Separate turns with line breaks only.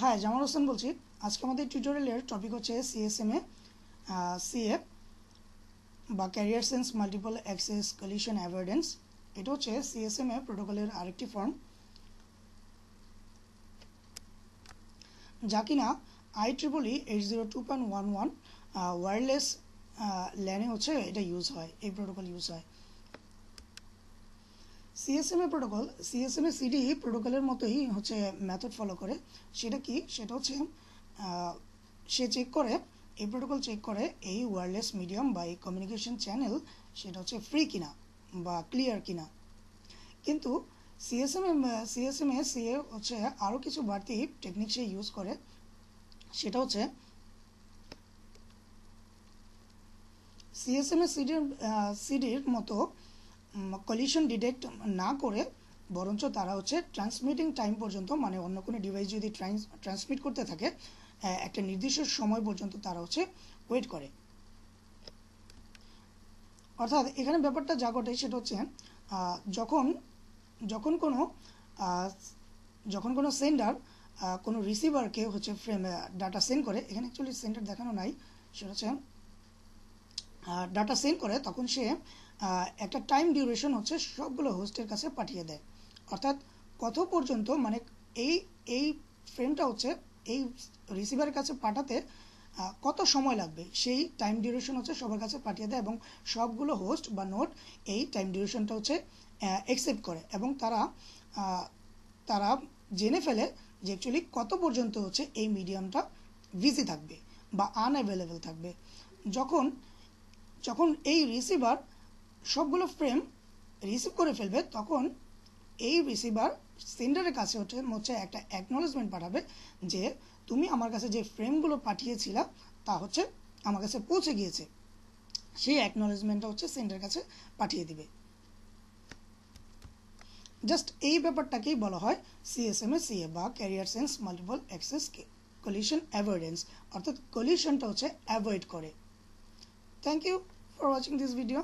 হ্যাঁ, জামাল হোসেন বলছি। আজকে আমাদের টিউটোরিয়ালের টপিক হচ্ছে সিএসএমএ সিএ বা carrier sense multiple access collision avoidance. এটা হচ্ছে সিএসএমএ প্রোটোকলের আরেকটি ফর্ম, যা কিনা IEEE 802.11 ওয়্যারলেস ল্যানে হচ্ছে এটা ইউজ হয়, এই প্রোটোকল ইউজ হয়। সিএসএমএ প্রোটোকল সিএসএমএ সিডি প্রোটোকলের মতোই হচ্ছে মেথড ফলো করে। সেটা কি? সেটা হচ্ছে সে চেক করে, এই প্রোটোকল চেক করে এই ওয়্যারলেস মিডিয়াম বা এই কমিউনিকেশন চ্যানেল সেটা হচ্ছে ফ্রি কিনা বা ক্লিয়ার কিনা। কিন্তু সিএসএমএ সিএ হচ্ছে আরও কিছু বাড়তি টেকনিক সে ইউজ করে। সেটা হচ্ছে সিএসএমএ সিডির মতো কলিশন ডিটেক্ট না করে, বরঞ্চ তারা হচ্ছে ট্রান্সমিটিং টাইম পর্যন্ত, মানে অন্য কোনো ডিভাইস যদি ট্রান্সমিট করতে থাকে একটা নির্দিষ্ট সময় পর্যন্ত তারা হচ্ছে ওয়েট করে। অর্থাৎ এখানে ব্যাপারটা যা ঘটে সেটা হচ্ছে যখন কোনো সেন্ডার কোনো রিসিভারকে হচ্ছে ডাটা সেন্ড করে, এখানে অ্যাকচুয়ালি সেন্ডার দেখানো নাই, সেটা হচ্ছে ডাটা সেন্ড করে, তখন সে একটা টাইম ডিউরেশন হচ্ছে সবগুলো হোস্টের কাছে পাঠিয়ে দেয়। অর্থাৎ কত পর্যন্ত, মানে এই ফ্রেমটা হচ্ছে এই রিসিভারের কাছে পাঠাতে কত সময় লাগবে সেই টাইম ডিউরেশন হচ্ছে সবার কাছে পাঠিয়ে দেয়, এবং সবগুলো হোস্ট বা নোড এই টাইম ডিউরেশনটা হচ্ছে অ্যাকসেপ্ট করে, এবং তারা জেনে ফেলে যে অ্যাকচুয়ালি কত পর্যন্ত হচ্ছে এই মিডিয়ামটা বিজি থাকবে বা আনঅ্যাভেলেবেল থাকবে। যখন এই রিসিভার সবগুলো ফ্রেম রিসিভ করে ফেলবে, তখন এই রিসিভার সেন্ডারের কাছে হচ্ছে একটা অ্যাকনলেজমেন্ট পাঠাবে যে তুমি আমার কাছে যে ফ্রেমগুলো পাঠিয়েছিলা তা হচ্ছে আমার কাছে পৌঁছে গিয়েছে। সেই অ্যাকনলেজমেন্টটা হচ্ছে সেন্ডারের কাছে পাঠিয়ে দিবে। জাস্ট এই ব্যাপারটাকেই বলা হয় সিএসএমএ সিএ বা carrier sense multiple access collision avoidance, অর্থাৎ কলিশনটা হচ্ছে অ্যাভয়েড করে। Thank you for watching this video.